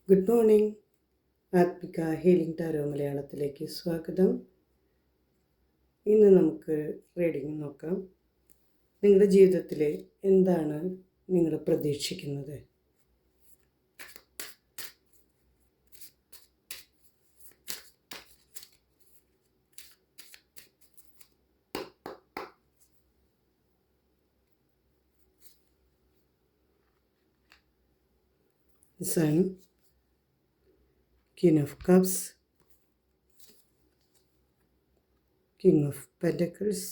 Good morning. Athmika healing tarot മലയാളത്തിലേക്ക് സ്വാഗതം. ഇന്ന് നമുക്ക് റീഡിംഗ് നോക്കാം. നിങ്ങളുടെ ജീവിതത്തിൽ എന്താണ് നിങ്ങൾ പ്രതീക്ഷിക്കുന്നത്? Sun, Queen of Cups, King of Pentacles,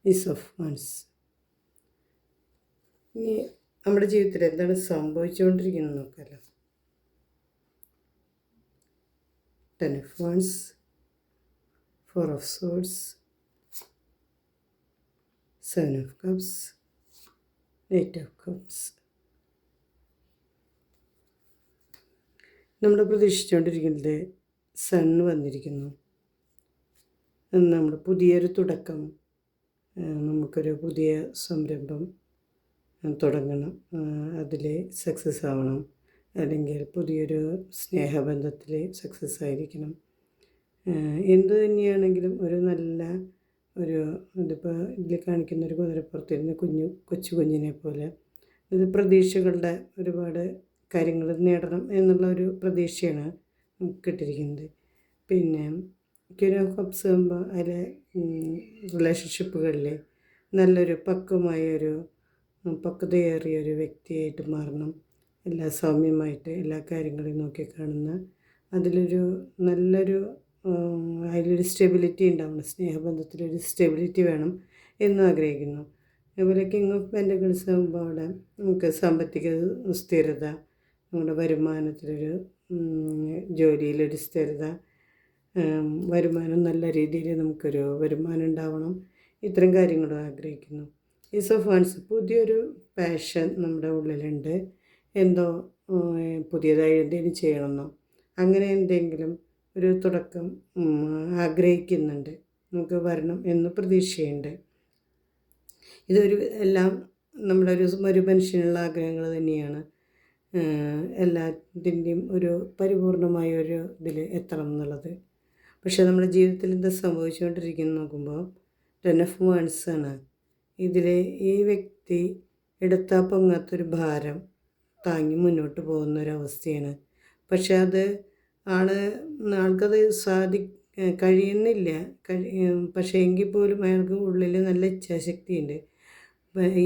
Ace of Wands. ഇനി നമ്മുടെ ജീവിതത്തിൽ എന്താണ് സംഭവിച്ചുകൊണ്ടിരിക്കുന്നത് നോക്കാമല്ലോ. 10 of Wands, 4 of Swords, 7 of Cups, 8 of Cups. നമ്മൾ പ്രതീക്ഷിച്ചുകൊണ്ടിരിക്കുന്നത് സൺ വന്നിരിക്കുന്നു. നമ്മുടെ പുതിയൊരു തുടക്കം, നമുക്കൊരു പുതിയ സംരംഭം തുടങ്ങണം, അതിൽ സക്സസ് ആവണം, അല്ലെങ്കിൽ പുതിയൊരു സ്നേഹബന്ധത്തിൽ സക്സസ് ആയിരിക്കണം. എന്തു തന്നെയാണെങ്കിലും ഒരു നല്ല ഇതിപ്പോൾ ഇതിൽ കാണിക്കുന്ന ഒരു കുതിരപ്പുറത്തിരുന്ന് കൊച്ചു കുഞ്ഞിനെ പോലെ ഇത് പ്രതീക്ഷകളുടെ ഒരുപാട് കാര്യങ്ങൾ നേടണം എന്നുള്ള ഒരു പ്രതീക്ഷയാണ് കിട്ടിയിരിക്കുന്നത്. പിന്നെ ക്വീൻ ഓഫ് കപ്സ് ആകുമ്പോൾ അതിൽ റിലേഷൻഷിപ്പുകളിൽ നല്ലൊരു പക്വതയേറിയൊരു വ്യക്തിയായിട്ട് മാറണം. എല്ലാ സൗമ്യമായിട്ട് എല്ലാ കാര്യങ്ങളെയും നോക്കിക്കാണുന്ന അതിലൊരു സ്റ്റെബിലിറ്റി ഉണ്ടാവണം. സ്നേഹബന്ധത്തിലൊരു സ്റ്റെബിലിറ്റി വേണം എന്നും ആഗ്രഹിക്കുന്നു. അതുപോലെ കിങ് ഓഫ് പെൻറ്റക്കിൾസ് ആകുമ്പോൾ അവിടെ നമുക്ക് സാമ്പത്തിക സ്ഥിരത, നമ്മുടെ വരുമാനത്തിലൊരു ജോലിയിലൊരു സ്ഥിരത, വരുമാനം നല്ല രീതിയിൽ നമുക്കൊരു വരുമാനം ഉണ്ടാവണം. ഇത്തരം കാര്യങ്ങളും ആഗ്രഹിക്കുന്നു. ഈസ് ഓഫ് വാൻസ്, പുതിയൊരു പാഷൻ നമ്മുടെ ഉള്ളിലുണ്ട്. എന്തോ പുതിയതായി എന്തെങ്കിലും ചെയ്യണമെന്നോ അങ്ങനെ എന്തെങ്കിലും ഒരു തുടക്കം ആഗ്രഹിക്കുന്നുണ്ട്, നമുക്ക് വരണം എന്ന് പ്രതീക്ഷയുണ്ട്. എല്ലാം നമ്മുടെ ഒരു മനുഷ്യനുള്ള ആഗ്രഹങ്ങൾ തന്നെയാണ്. എല്ലാത്തിൻ്റെയും ഒരു പരിപൂർണമായ ഒരു ഇതിൽ എത്തണം എന്നുള്ളത്. പക്ഷേ നമ്മുടെ ജീവിതത്തിൽ എന്താ സംഭവിച്ചുകൊണ്ടിരിക്കുന്നത് നോക്കുമ്പോൾ 10 of Wands ആണ്. ഇതിൽ ഈ വ്യക്തി എടുത്താൽ പൊങ്ങാത്തൊരു ഭാരം താങ്ങി മുന്നോട്ട് പോകുന്നൊരവസ്ഥയാണ്. പക്ഷെ അത് ആൾക്കത് കഴിയുന്നില്ല. പക്ഷേ എങ്കിൽ പോലും അയാൾക്ക് ഉള്ളിൽ നല്ല ഇച്ഛാശക്തിയുണ്ട്.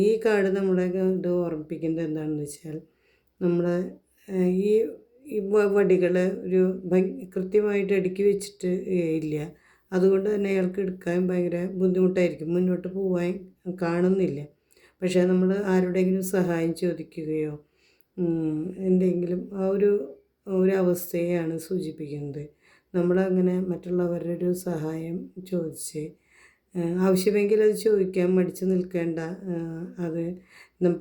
ഈ കാർഡ് നമ്മളെ ഇത് ഓർമ്മിപ്പിക്കുന്നത് എന്താണെന്ന് വെച്ചാൽ, നമ്മൾ ഈ വടികൾ കൃത്യമായിട്ട് അടുക്കി വെച്ചിട്ട് ഇല്ല. അതുകൊണ്ട് തന്നെ അയാൾക്ക് എടുക്കാൻ ഭയങ്കര ബുദ്ധിമുട്ടായിരിക്കും, മുന്നോട്ട് പോകാൻ കാണുന്നില്ല. പക്ഷേ നമ്മൾ ആരുടെയെങ്കിലും സഹായം ചോദിക്കുകയോ എന്തെങ്കിലും ഒരു അവസ്ഥയെയാണ് സൂചിപ്പിക്കുന്നത്. നമ്മളങ്ങനെ മറ്റുള്ളവരുടെ ഒരു സഹായം ചോദിച്ച് ആവശ്യമെങ്കിൽ അത് ചോദിക്കാൻ മടിച്ച് നിൽക്കേണ്ട. അത്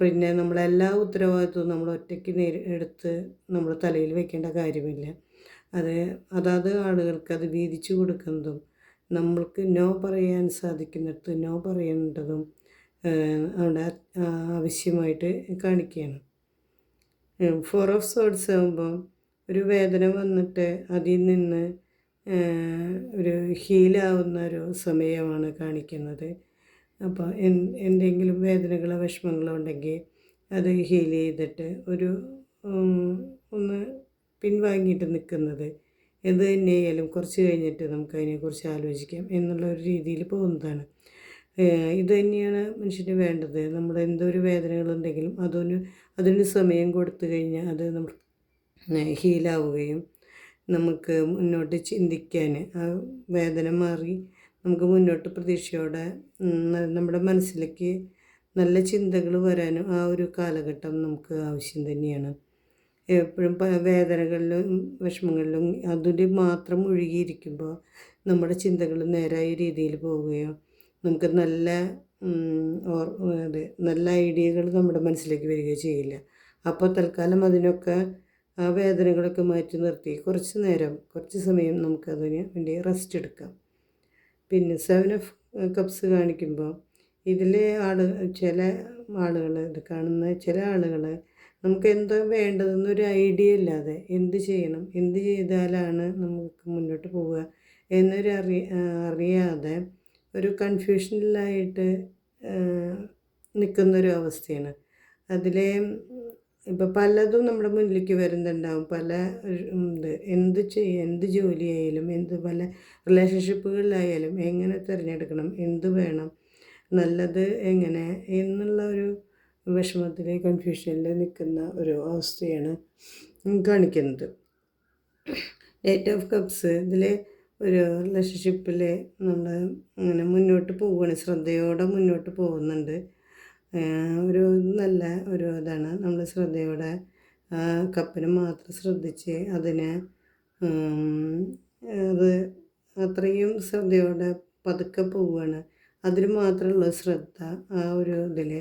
പിന്നെ നമ്മളെല്ലാ ഉത്തരവാദിത്വവും നമ്മൾ ഒറ്റയ്ക്ക് എടുത്ത് നമ്മൾ തലയിൽ വെക്കേണ്ട കാര്യമില്ല. അതാത് ആളുകൾക്ക് അത് വീതിച്ചു കൊടുക്കുന്നതും നമ്മൾക്ക് നോ പറയാൻ സാധിക്കുന്നിടത്ത് നോ പറയേണ്ടതും അവിടെ ആവശ്യമായിട്ട് കാണിക്കുകയാണ്. 4 of Swords ആകുമ്പോൾ ഒരു വേദന വന്നിട്ട് അതിൽ നിന്ന് ഒരു ഹീലാവുന്ന ഒരു സമയമാണ് കാണിക്കുന്നത്. അപ്പോൾ എന്തെങ്കിലും വേദനകളോ വിഷമങ്ങളോ ഉണ്ടെങ്കിൽ അത് ഹീൽ ചെയ്തിട്ട് ഒന്ന് പിൻവാങ്ങിയിട്ട് നിൽക്കുന്നത്, എന്ത് തന്നെയായാലും കുറച്ച് കഴിഞ്ഞിട്ട് നമുക്കതിനെക്കുറിച്ച് ആലോചിക്കാം എന്നുള്ള ഒരു രീതിയിൽ പോകുന്നതാണ്. ഇത് തന്നെയാണ് മനുഷ്യന് വേണ്ടത്. നമ്മൾ എന്തൊരു വേദനകളുണ്ടെങ്കിലും അതിന് സമയം കൊടുത്തു കഴിഞ്ഞാൽ അത് നമ്മൾ ഹീലാവുകയും നമുക്ക് മുന്നോട്ട് ചിന്തിക്കാൻ, ആ വേദന മാറി നമുക്ക് മുന്നോട്ട് പ്രതീക്ഷയോടെ നമ്മുടെ മനസ്സിലേക്ക് നല്ല ചിന്തകൾ വരാനും ആ ഒരു കാലഘട്ടം നമുക്ക് ആവശ്യം തന്നെയാണ്. എപ്പോഴും വേദനകളിലും വിഷമങ്ങളിലും അതിൽ മാത്രം മുഴുകിയിരിക്കുമ്പോൾ നമ്മുടെ ചിന്തകൾ നേരായ രീതിയിൽ പോവുകയോ നമുക്ക് നല്ല ഐഡിയകൾ നമ്മുടെ മനസ്സിലേക്ക് വരികയോ ചെയ്യില്ല. അപ്പോൾ തൽക്കാലം അതിനൊക്കെ ആ വേദനകളൊക്കെ മാറ്റി നിർത്തി കുറച്ച് സമയം നമുക്കതിന് വേണ്ടി റെസ്റ്റ് എടുക്കാം. പിന്നെ 7 of Cups കാണിക്കുമ്പോൾ ഇതിലെ ചില ആളുകൾ ഇത് കാണുന്ന ചില ആളുകൾ നമുക്ക് എന്താ വേണ്ടതെന്നൊരു ഐഡിയ ഇല്ലാതെ എന്ത് ചെയ്യണം, എന്ത് ചെയ്താലാണ് നമുക്ക് മുന്നോട്ട് പോവുക എന്നൊരു അറിയാതെ ഒരു കൺഫ്യൂഷനിലായിട്ട് നിൽക്കുന്നൊരു അവസ്ഥയാണ്. അതിലെ ഇപ്പോൾ പലതും നമ്മുടെ മുന്നിലേക്ക് വരുന്നുണ്ടാവും. പല എന്ത് ജോലിയായാലും പല റിലേഷൻഷിപ്പുകളിലായാലും എങ്ങനെ തിരഞ്ഞെടുക്കണം, എന്ത് വേണം, നല്ലത് എങ്ങനെ എന്നുള്ള ഒരു വിഷമത്തിൽ കൺഫ്യൂഷനിൽ നിൽക്കുന്ന ഒരു അവസ്ഥയാണ് കാണിക്കുന്നത്. എയ്റ്റ് ഓഫ് കപ്സ് ഇതിൽ ഒരു റിലേഷൻഷിപ്പിൽ നമ്മൾ അങ്ങനെ മുന്നോട്ട് പോവുകയാണ്, ശ്രദ്ധയോടെ മുന്നോട്ട് പോകുന്നുണ്ട്. ഒരു നല്ല ഒരു ഇതാണ് നമ്മൾ ശ്രദ്ധയോടെ കപ്പിന് മാത്രം ശ്രദ്ധിച്ച് അതിനെ അത് അത്രയും ശ്രദ്ധയോടെ പതുക്കെ പോവുകയാണ്. അതിന് മാത്രമുള്ള ശ്രദ്ധ ആ ഒരു ഇതിൽ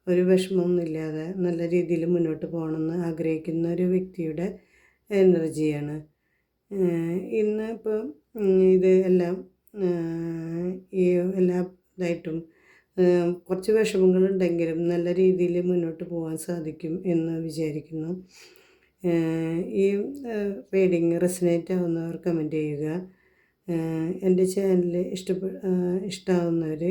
ഒരു വിഷമമൊന്നുമില്ലാതെ നല്ല രീതിയിൽ മുന്നോട്ട് പോകണമെന്ന് ആഗ്രഹിക്കുന്ന ഒരു വ്യക്തിയുടെ എനർജിയാണ്. ഇന്ന് ഇപ്പോൾ ഇത് എല്ലാം ഈ എല്ലാ ഇതായിട്ടും കുറച്ച് വിഷമങ്ങളുണ്ടെങ്കിലും നല്ല രീതിയിൽ മുന്നോട്ട് പോകാൻ സാധിക്കും എന്ന് വിചാരിക്കുന്നു. ഈ റീഡിങ് റെസനേറ്റ് ആവുന്നവർ കമൻറ്റ് ചെയ്യുക. എൻ്റെ ചാനൽ ഇഷ്ടമാവുന്നവർ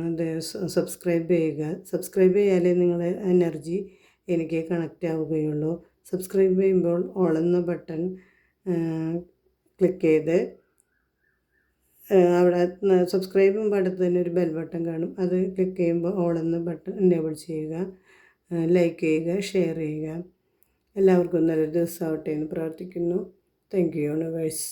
അത് സബ്സ്ക്രൈബ് ചെയ്യുക. സബ്സ്ക്രൈബ് ചെയ്യാലേ നിങ്ങളുടെ എനർജി എനിക്ക് കണക്റ്റ് ആവുകയുള്ളൂ. സബ്സ്ക്രൈബ് ചെയ്യുമ്പോൾ ഓൾ എന്ന ബട്ടൺ ക്ലിക്ക് ചെയ്ത് അവിടെ സബ്സ്ക്രൈബ് ചെയ്യുമ്പോൾ അടുത്ത് തന്നെ ഒരു ബെൽ ബട്ടൺ കാണും. അത് ക്ലിക്ക് ചെയ്യുമ്പോൾ ഓൾ എന്ന ബട്ടൺ എനേബിൾ ചെയ്യുക. ലൈക്ക് ചെയ്യുക, ഷെയർ ചെയ്യുക. എല്ലാവർക്കും നല്ലൊരു ദിവസമാവട്ടെ എന്ന് പ്രാർത്ഥിക്കുന്നു. Thank you universe.